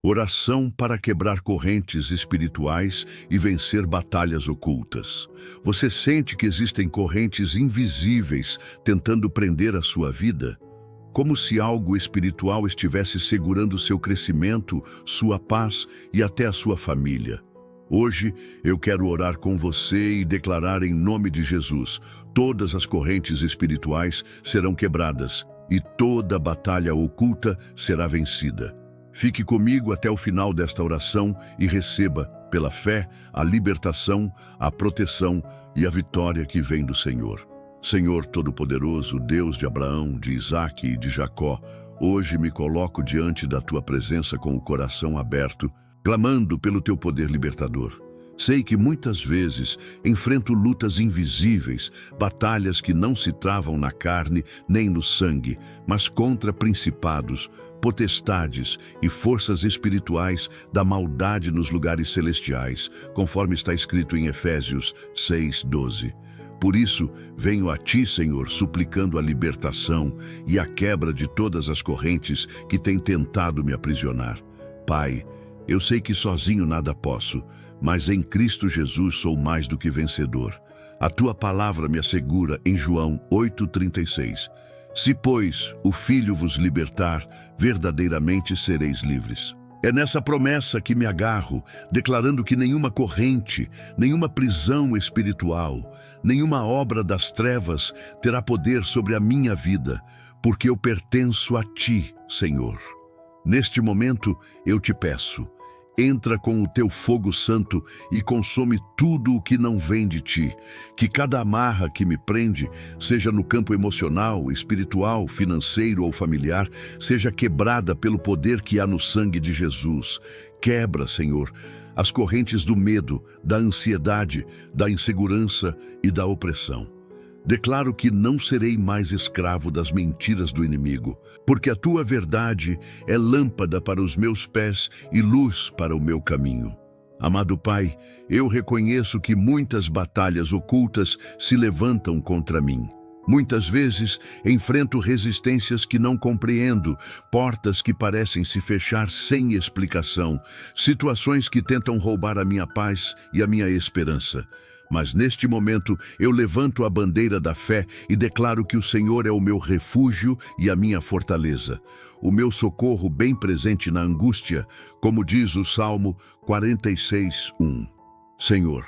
Oração para quebrar correntes espirituais e vencer batalhas ocultas. Você sente que existem correntes invisíveis tentando prender a sua vida? Como se algo espiritual estivesse segurando seu crescimento, sua paz e até a sua família. Hoje eu quero orar com você e declarar em nome de Jesus: todas as correntes espirituais serão quebradas e toda batalha oculta será vencida. Fique comigo até o final desta oração e receba, pela fé, a libertação, a proteção e a vitória que vem do Senhor. Senhor Todo-Poderoso, Deus de Abraão, de Isaque e de Jacó, hoje me coloco diante da tua presença com o coração aberto, clamando pelo teu poder libertador. Sei que muitas vezes enfrento lutas invisíveis, batalhas que não se travam na carne nem no sangue, mas contra principados, potestades e forças espirituais da maldade nos lugares celestiais, conforme está escrito em Efésios 6:12. Por isso, venho a ti, Senhor, suplicando a libertação e a quebra de todas as correntes que têm tentado me aprisionar. Pai, eu sei que sozinho nada posso, mas em Cristo Jesus sou mais do que vencedor. A tua palavra me assegura em João 8:36. Se, pois, o Filho vos libertar, verdadeiramente sereis livres. É nessa promessa que me agarro, declarando que nenhuma corrente, nenhuma prisão espiritual, nenhuma obra das trevas terá poder sobre a minha vida, porque eu pertenço a ti, Senhor. Neste momento, eu te peço, entra com o teu fogo santo e consome tudo o que não vem de ti. Que cada amarra que me prende, seja no campo emocional, espiritual, financeiro ou familiar, seja quebrada pelo poder que há no sangue de Jesus. Quebra, Senhor, as correntes do medo, da ansiedade, da insegurança e da opressão. Declaro que não serei mais escravo das mentiras do inimigo, porque a tua verdade é lâmpada para os meus pés e luz para o meu caminho. Amado Pai, eu reconheço que muitas batalhas ocultas se levantam contra mim. Muitas vezes enfrento resistências que não compreendo, portas que parecem se fechar sem explicação, situações que tentam roubar a minha paz e a minha esperança. Mas neste momento eu levanto a bandeira da fé e declaro que o Senhor é o meu refúgio e a minha fortaleza, o meu socorro bem presente na angústia, como diz o Salmo 46:1. Senhor,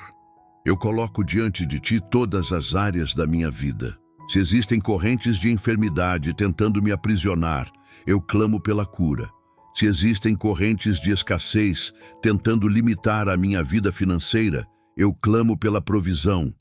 eu coloco diante de ti todas as áreas da minha vida. Se existem correntes de enfermidade tentando me aprisionar, eu clamo pela cura. Se existem correntes de escassez tentando limitar a minha vida financeira, eu clamo pela provisão.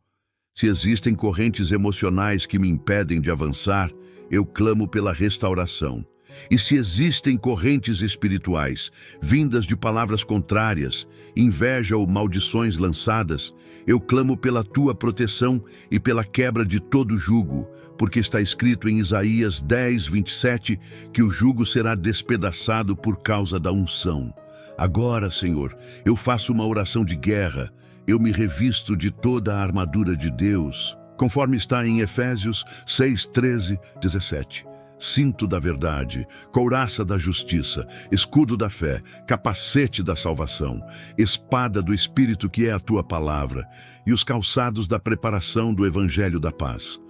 Se existem correntes emocionais que me impedem de avançar, eu clamo pela restauração. E se existem correntes espirituais, vindas de palavras contrárias, inveja ou maldições lançadas, eu clamo pela tua proteção e pela quebra de todo jugo, porque está escrito em Isaías 10:27 que o jugo será despedaçado por causa da unção. Agora, Senhor, eu faço uma oração de guerra. Eu me revisto de toda a armadura de Deus, conforme está em Efésios 6:13-17. Cinto da verdade, couraça da justiça, escudo da fé, capacete da salvação, espada do Espírito que é a tua palavra, e os calçados da preparação do Evangelho da paz.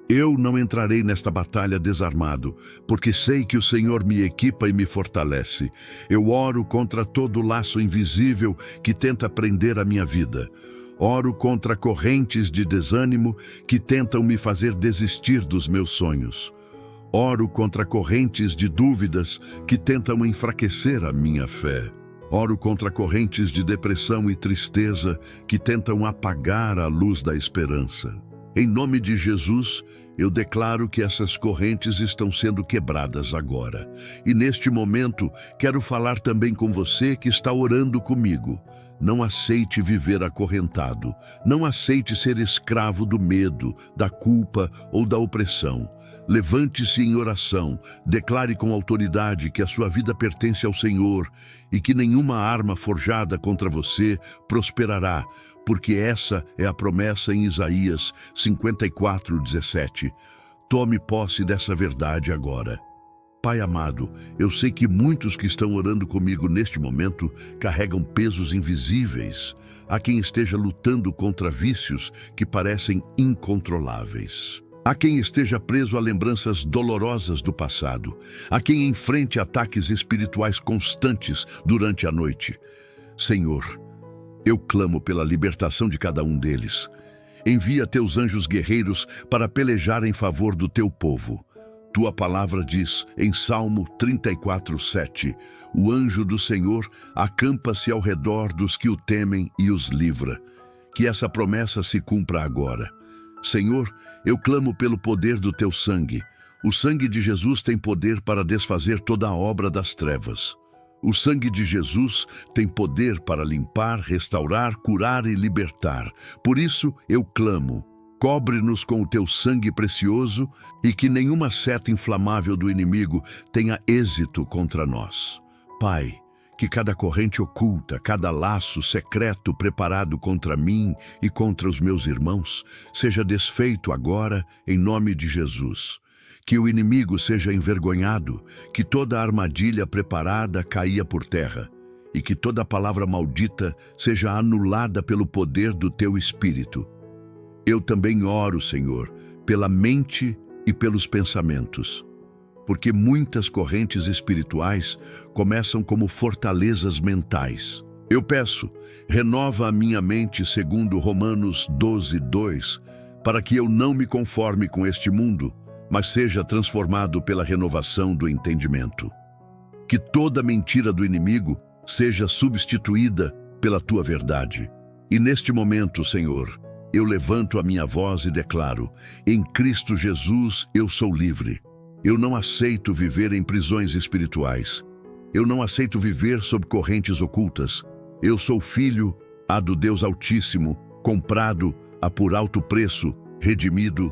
Eu não entrarei nesta batalha desarmado, porque sei que o Senhor me equipa e me fortalece. Eu oro contra todo laço invisível que tenta prender a minha vida. Oro contra correntes de desânimo que tentam me fazer desistir dos meus sonhos. Oro contra correntes de dúvidas que tentam enfraquecer a minha fé. Oro contra correntes de depressão e tristeza que tentam apagar a luz da esperança. Em nome de Jesus, eu declaro que essas correntes estão sendo quebradas agora. E neste momento, quero falar também com você que está orando comigo. Não aceite viver acorrentado. Não aceite ser escravo do medo, da culpa ou da opressão. Levante-se em oração, declare com autoridade que a sua vida pertence ao Senhor e que nenhuma arma forjada contra você prosperará, porque essa é a promessa em Isaías 54:17. Tome posse dessa verdade agora. Pai amado, eu sei que muitos que estão orando comigo neste momento carregam pesos invisíveis. Há quem esteja lutando contra vícios que parecem incontroláveis. Há quem esteja preso a lembranças dolorosas do passado. Há quem enfrente ataques espirituais constantes durante a noite. Senhor, eu clamo pela libertação de cada um deles. Envia teus anjos guerreiros para pelejar em favor do teu povo. Tua palavra diz, em Salmo 34:7, o anjo do Senhor acampa-se ao redor dos que o temem e os livra. Que essa promessa se cumpra agora. Senhor, eu clamo pelo poder do teu sangue. O sangue de Jesus tem poder para desfazer toda a obra das trevas. O sangue de Jesus tem poder para limpar, restaurar, curar e libertar. Por isso eu clamo. Cobre-nos com o teu sangue precioso e que nenhuma seta inflamável do inimigo tenha êxito contra nós. Pai, que cada corrente oculta, cada laço secreto preparado contra mim e contra os meus irmãos, seja desfeito agora em nome de Jesus. Que o inimigo seja envergonhado, que toda armadilha preparada caia por terra e que toda palavra maldita seja anulada pelo poder do teu Espírito. Eu também oro, Senhor, pela mente e pelos pensamentos, porque muitas correntes espirituais começam como fortalezas mentais. Eu peço, renova a minha mente segundo Romanos 12:2, para que eu não me conforme com este mundo, mas seja transformado pela renovação do entendimento. Que toda mentira do inimigo seja substituída pela tua verdade. E neste momento, Senhor, eu levanto a minha voz e declaro, em Cristo Jesus eu sou livre. Eu não aceito viver em prisões espirituais. Eu não aceito viver sob correntes ocultas. Eu sou filho, do Deus Altíssimo, comprado por alto preço, redimido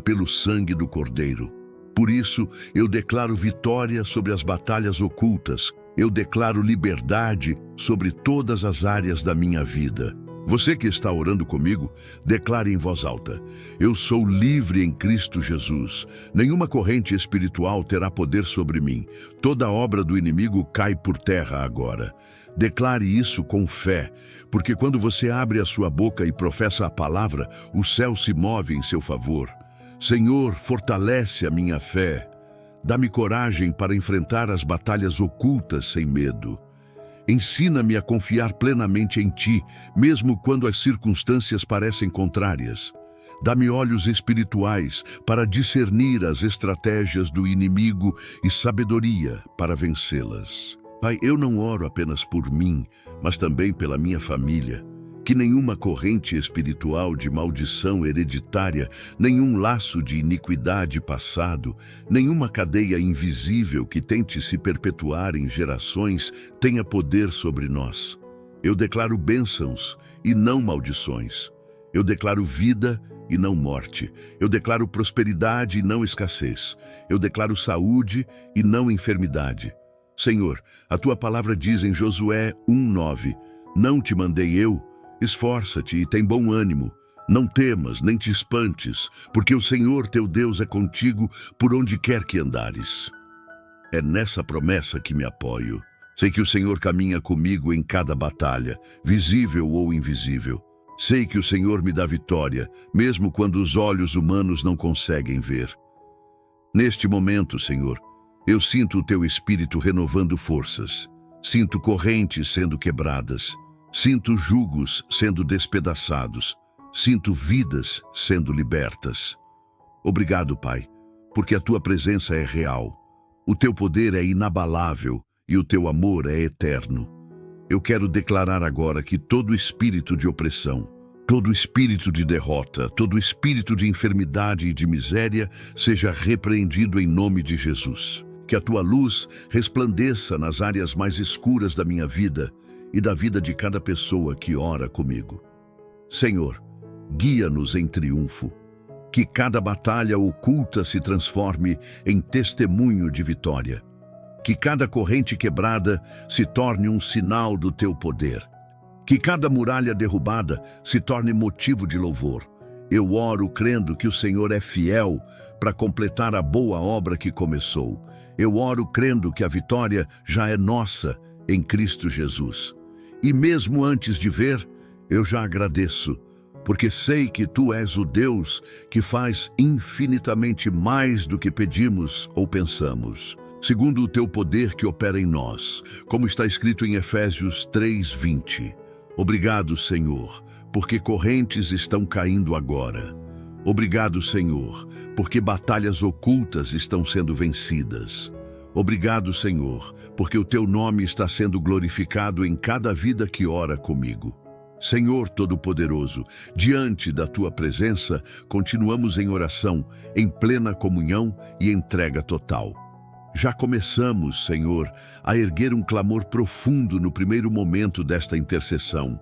pelo sangue do Cordeiro. Por isso, eu declaro vitória sobre as batalhas ocultas. Eu declaro liberdade sobre todas as áreas da minha vida. Você que está orando comigo, declare em voz alta: eu sou livre em Cristo Jesus. Nenhuma corrente espiritual terá poder sobre mim. Toda obra do inimigo cai por terra agora. Declare isso com fé, porque quando você abre a sua boca e professa a palavra, o céu se move em seu favor. Senhor, fortalece a minha fé. Dá-me coragem para enfrentar as batalhas ocultas sem medo. Ensina-me a confiar plenamente em Ti, mesmo quando as circunstâncias parecem contrárias. Dá-me olhos espirituais para discernir as estratégias do inimigo e sabedoria para vencê-las. Pai, eu não oro apenas por mim, mas também pela minha família. Que nenhuma corrente espiritual de maldição hereditária, nenhum laço de iniquidade passado, nenhuma cadeia invisível que tente se perpetuar em gerações tenha poder sobre nós. Eu declaro bênçãos e não maldições. Eu declaro vida e não morte. Eu declaro prosperidade e não escassez. Eu declaro saúde e não enfermidade. Senhor, a Tua palavra diz em Josué 1:9, não te mandei eu? Esforça-te e tem bom ânimo. Não temas, nem te espantes, porque o Senhor teu Deus é contigo por onde quer que andares. É nessa promessa que me apoio. Sei que o Senhor caminha comigo em cada batalha, visível ou invisível. Sei que o Senhor me dá vitória, mesmo quando os olhos humanos não conseguem ver. Neste momento, Senhor, eu sinto o teu Espírito renovando forças. Sinto correntes sendo quebradas. Sinto jugos sendo despedaçados. Sinto vidas sendo libertas. Obrigado, Pai, porque a Tua presença é real. O Teu poder é inabalável e o Teu amor é eterno. Eu quero declarar agora que todo espírito de opressão, todo espírito de derrota, todo espírito de enfermidade e de miséria seja repreendido em nome de Jesus. Que a Tua luz resplandeça nas áreas mais escuras da minha vida e da vida de cada pessoa que ora comigo. Senhor, guia-nos em triunfo. Que cada batalha oculta se transforme em testemunho de vitória. Que cada corrente quebrada se torne um sinal do Teu poder. Que cada muralha derrubada se torne motivo de louvor. Eu oro crendo que o Senhor é fiel para completar a boa obra que começou. Eu oro crendo que a vitória já é nossa em Cristo Jesus. E mesmo antes de ver, eu já agradeço, porque sei que Tu és o Deus que faz infinitamente mais do que pedimos ou pensamos, segundo o Teu poder que opera em nós, como está escrito em Efésios 3:20. Obrigado, Senhor, porque correntes estão caindo agora. Obrigado, Senhor, porque batalhas ocultas estão sendo vencidas. Obrigado, Senhor, porque o Teu nome está sendo glorificado em cada vida que ora comigo. Senhor Todo-Poderoso, diante da Tua presença, continuamos em oração, em plena comunhão e entrega total. Já começamos, Senhor, a erguer um clamor profundo no primeiro momento desta intercessão.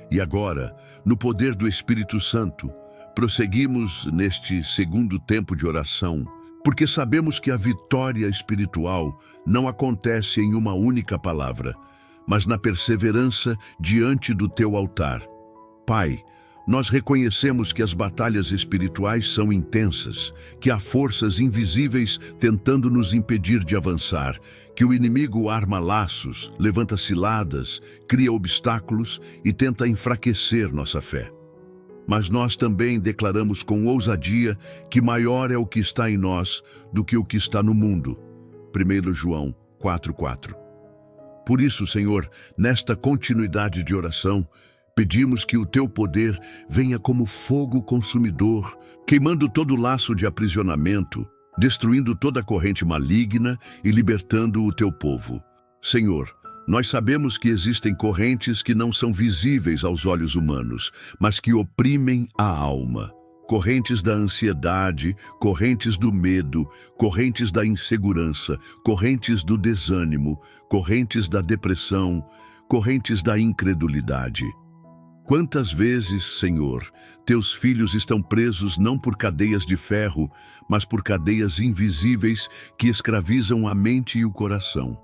E agora, no poder do Espírito Santo, prosseguimos neste segundo tempo de oração, porque sabemos que a vitória espiritual não acontece em uma única palavra, mas na perseverança diante do Teu altar. Pai, nós reconhecemos que as batalhas espirituais são intensas, que há forças invisíveis tentando nos impedir de avançar, que o inimigo arma laços, levanta ciladas, cria obstáculos e tenta enfraquecer nossa fé. Mas nós também declaramos com ousadia que maior é o que está em nós do que o que está no mundo. 1 João 4:4. Por isso, Senhor, nesta continuidade de oração, pedimos que o Teu poder venha como fogo consumidor, queimando todo laço de aprisionamento, destruindo toda corrente maligna e libertando o Teu povo. Senhor, nós sabemos que existem correntes que não são visíveis aos olhos humanos, mas que oprimem a alma. Correntes da ansiedade, correntes do medo, correntes da insegurança, correntes do desânimo, correntes da depressão, correntes da incredulidade. Quantas vezes, Senhor, Teus filhos estão presos não por cadeias de ferro, mas por cadeias invisíveis que escravizam a mente e o coração.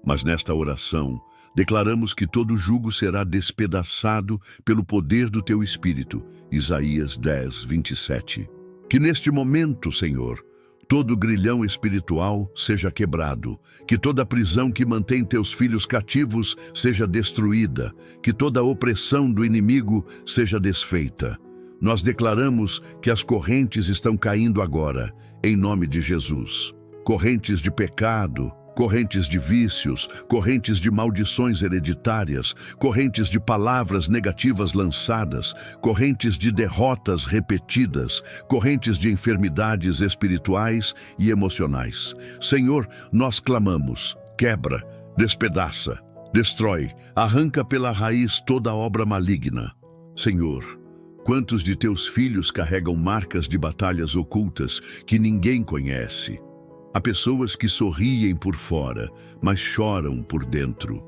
Mas nesta oração, declaramos que todo jugo será despedaçado pelo poder do Teu Espírito. Isaías 10:27. Que neste momento, Senhor, todo grilhão espiritual seja quebrado, que toda prisão que mantém Teus filhos cativos seja destruída, que toda opressão do inimigo seja desfeita. Nós declaramos que as correntes estão caindo agora, em nome de Jesus. Correntes de pecado, correntes de vícios, correntes de maldições hereditárias, correntes de palavras negativas lançadas, correntes de derrotas repetidas, correntes de enfermidades espirituais e emocionais. Senhor, nós clamamos, quebra, despedaça, destrói, arranca pela raiz toda obra maligna. Senhor, quantos de Teus filhos carregam marcas de batalhas ocultas que ninguém conhece? Há pessoas que sorriem por fora, mas choram por dentro.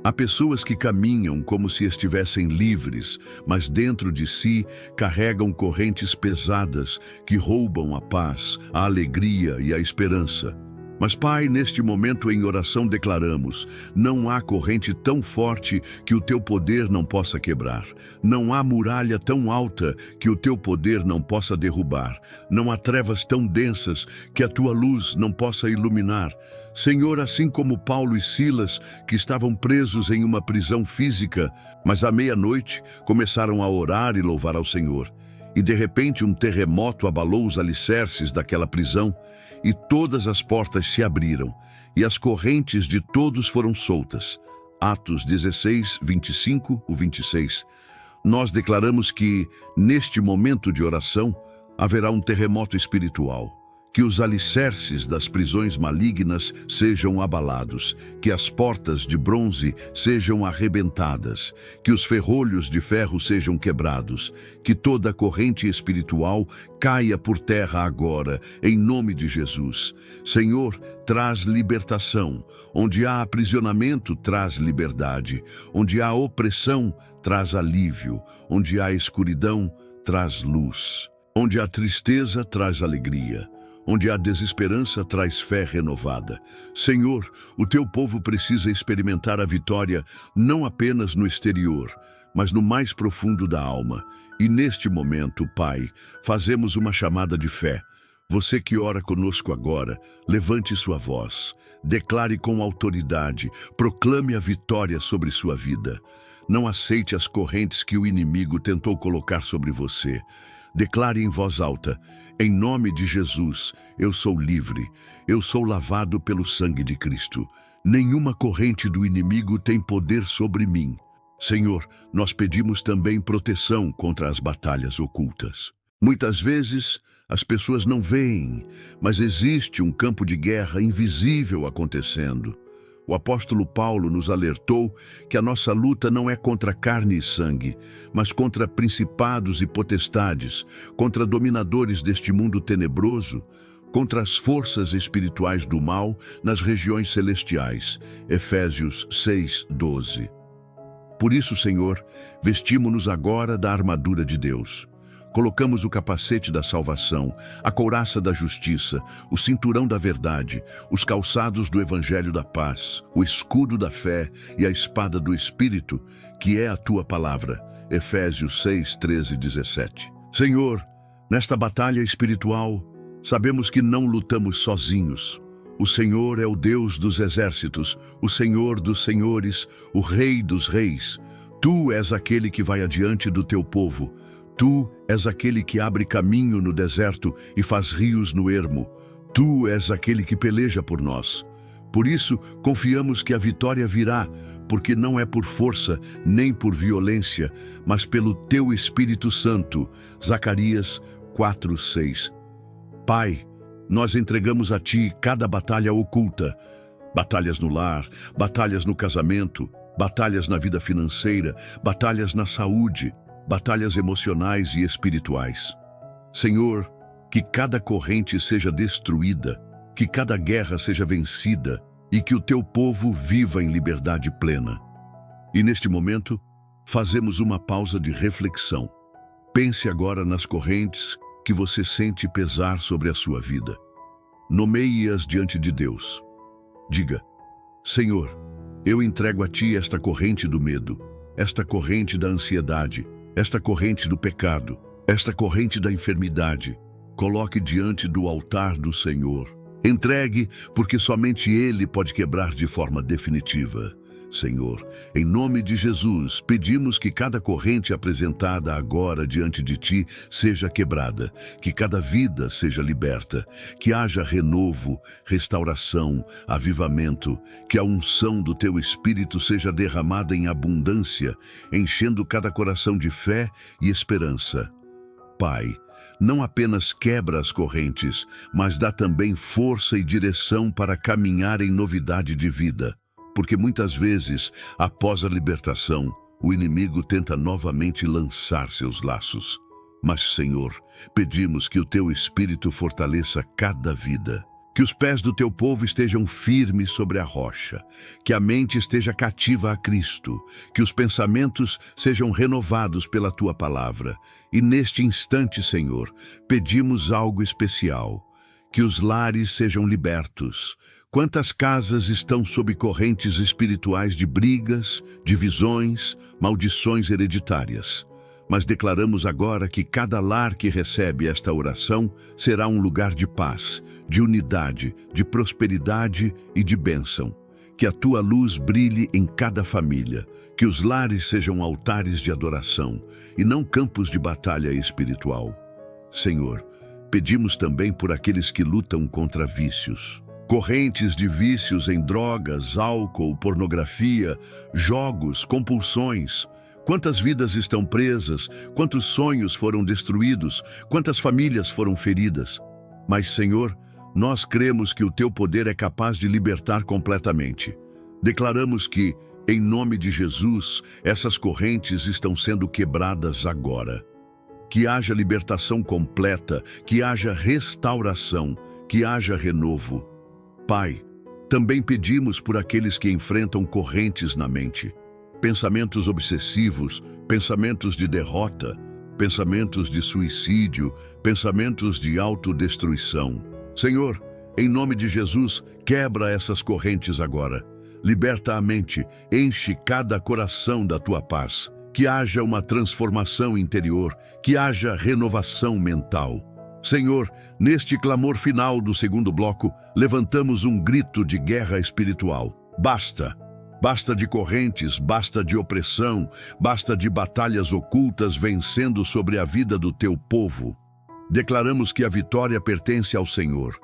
Há pessoas que caminham como se estivessem livres, mas dentro de si carregam correntes pesadas que roubam a paz, a alegria e a esperança. Mas, Pai, neste momento em oração declaramos, não há corrente tão forte que o Teu poder não possa quebrar. Não há muralha tão alta que o Teu poder não possa derrubar. Não há trevas tão densas que a Tua luz não possa iluminar. Senhor, assim como Paulo e Silas, que estavam presos em uma prisão física, mas à meia-noite começaram a orar e louvar ao Senhor. E de repente um terremoto abalou os alicerces daquela prisão, e todas as portas se abriram, e as correntes de todos foram soltas. Atos 16:25-26. Nós declaramos que, neste momento de oração, haverá um terremoto espiritual. Que os alicerces das prisões malignas sejam abalados, que as portas de bronze sejam arrebentadas, que os ferrolhos de ferro sejam quebrados, que toda a corrente espiritual caia por terra agora, em nome de Jesus. Senhor, traz libertação. Onde há aprisionamento, traz liberdade. Onde há opressão, traz alívio. Onde há escuridão, traz luz. Onde há tristeza, traz alegria. Onde há desesperança, traz fé renovada. Senhor, o teu povo precisa experimentar a vitória não apenas no exterior, mas no mais profundo da alma. E neste momento, Pai, fazemos uma chamada de fé. Você que ora conosco agora, levante sua voz, declare com autoridade, proclame a vitória sobre sua vida. Não aceite as correntes que o inimigo tentou colocar sobre você. Declare em voz alta: em nome de Jesus, eu sou livre, eu sou lavado pelo sangue de Cristo. Nenhuma corrente do inimigo tem poder sobre mim. Senhor, nós pedimos também proteção contra as batalhas ocultas. Muitas vezes, as pessoas não veem, mas existe um campo de guerra invisível acontecendo. O apóstolo Paulo nos alertou que a nossa luta não é contra carne e sangue, mas contra principados e potestades, contra dominadores deste mundo tenebroso, contra as forças espirituais do mal nas regiões celestiais. Efésios 6:12. Por isso, Senhor, vestimos-nos agora da armadura de Deus. Colocamos o capacete da salvação, a couraça da justiça, o cinturão da verdade, os calçados do evangelho da paz, o escudo da fé e a espada do Espírito, que é a tua palavra. Efésios 6:13-17. Senhor, nesta batalha espiritual, sabemos que não lutamos sozinhos. O Senhor é o Deus dos exércitos, o Senhor dos senhores, o Rei dos reis. Tu és aquele que vai adiante do teu povo. Tu és aquele que abre caminho no deserto e faz rios no ermo. Tu és aquele que peleja por nós. Por isso, confiamos que a vitória virá, porque não é por força nem por violência, mas pelo teu Espírito Santo. Zacarias 4:6. Pai, nós entregamos a ti cada batalha oculta, batalhas no lar, batalhas no casamento, batalhas na vida financeira, batalhas na saúde, batalhas emocionais e espirituais. Senhor, que cada corrente seja destruída, que cada guerra seja vencida e que o teu povo viva em liberdade plena. E neste momento, fazemos uma pausa de reflexão. Pense agora nas correntes que você sente pesar sobre a sua vida. Nomeie-as diante de Deus. Diga: Senhor, eu entrego a ti esta corrente do medo, esta corrente da ansiedade, esta corrente do pecado, esta corrente da enfermidade. Coloque diante do altar do Senhor. Entregue, porque somente Ele pode quebrar de forma definitiva. Senhor, em nome de Jesus, pedimos que cada corrente apresentada agora diante de Ti seja quebrada, que cada vida seja liberta, que haja renovo, restauração, avivamento, que a unção do Teu Espírito seja derramada em abundância, enchendo cada coração de fé e esperança. Pai, não apenas quebra as correntes, mas dá também força e direção para caminhar em novidade de vida. Porque muitas vezes, após a libertação, o inimigo tenta novamente lançar seus laços. Mas, Senhor, pedimos que o Teu Espírito fortaleça cada vida. Que os pés do Teu povo estejam firmes sobre a rocha. Que a mente esteja cativa a Cristo. Que os pensamentos sejam renovados pela Tua palavra. E neste instante, Senhor, pedimos algo especial. Que os lares sejam libertos. Quantas casas estão sob correntes espirituais de brigas, divisões, maldições hereditárias? Mas declaramos agora que cada lar que recebe esta oração será um lugar de paz, de unidade, de prosperidade e de bênção. Que a Tua luz brilhe em cada família, que os lares sejam altares de adoração e não campos de batalha espiritual. Senhor, pedimos também por aqueles que lutam contra vícios. Correntes de vícios em drogas, álcool, pornografia, jogos, compulsões. Quantas vidas estão presas, quantos sonhos foram destruídos, quantas famílias foram feridas. Mas, Senhor, nós cremos que o Teu poder é capaz de libertar completamente. Declaramos que, em nome de Jesus, essas correntes estão sendo quebradas agora. Que haja libertação completa, que haja restauração, que haja renovo. Pai, também pedimos por aqueles que enfrentam correntes na mente, pensamentos obsessivos, pensamentos de derrota, pensamentos de suicídio, pensamentos de autodestruição. Senhor, em nome de Jesus, quebra essas correntes agora. Liberta a mente, enche cada coração da tua paz. Que haja uma transformação interior, que haja renovação mental. Senhor, neste clamor final do segundo bloco, levantamos um grito de guerra espiritual. Basta! Basta de correntes, basta de opressão, basta de batalhas ocultas vencendo sobre a vida do teu povo. Declaramos que a vitória pertence ao Senhor.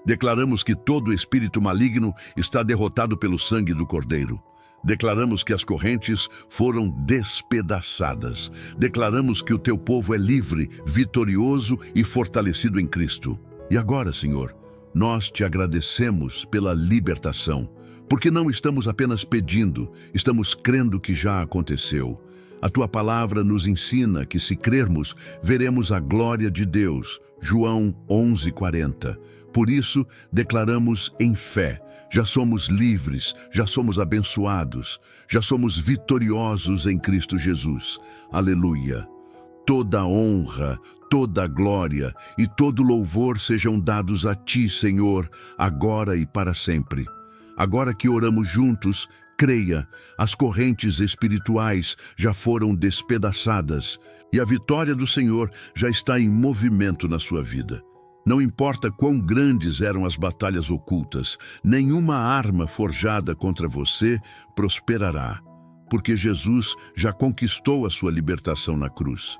Declaramos que todo espírito maligno está derrotado pelo sangue do Cordeiro. Declaramos que as correntes foram despedaçadas. Declaramos que o teu povo é livre, vitorioso e fortalecido em Cristo. E agora, Senhor, nós te agradecemos pela libertação, porque não estamos apenas pedindo, estamos crendo que já aconteceu. A tua palavra nos ensina que se crermos, veremos a glória de Deus. João 11:40. Por isso, declaramos em fé. Já somos livres, já somos abençoados, já somos vitoriosos em Cristo Jesus. Aleluia! Toda honra, toda glória e todo louvor sejam dados a Ti, Senhor, agora e para sempre. Agora que oramos juntos, creia, as correntes espirituais já foram despedaçadas e a vitória do Senhor já está em movimento na sua vida. Não importa quão grandes eram as batalhas ocultas, nenhuma arma forjada contra você prosperará, porque Jesus já conquistou a sua libertação na cruz.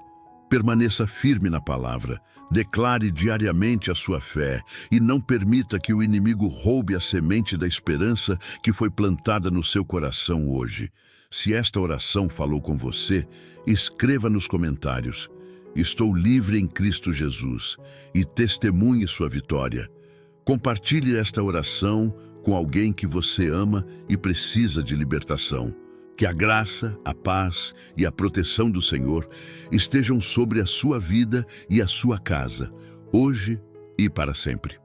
Permaneça firme na palavra, declare diariamente a sua fé e não permita que o inimigo roube a semente da esperança que foi plantada no seu coração hoje. Se esta oração falou com você, escreva nos comentários: estou livre em Cristo Jesus, e testemunhe sua vitória. Compartilhe esta oração com alguém que você ama e precisa de libertação. Que a graça, a paz e a proteção do Senhor estejam sobre a sua vida e a sua casa, hoje e para sempre.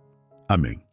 Amém.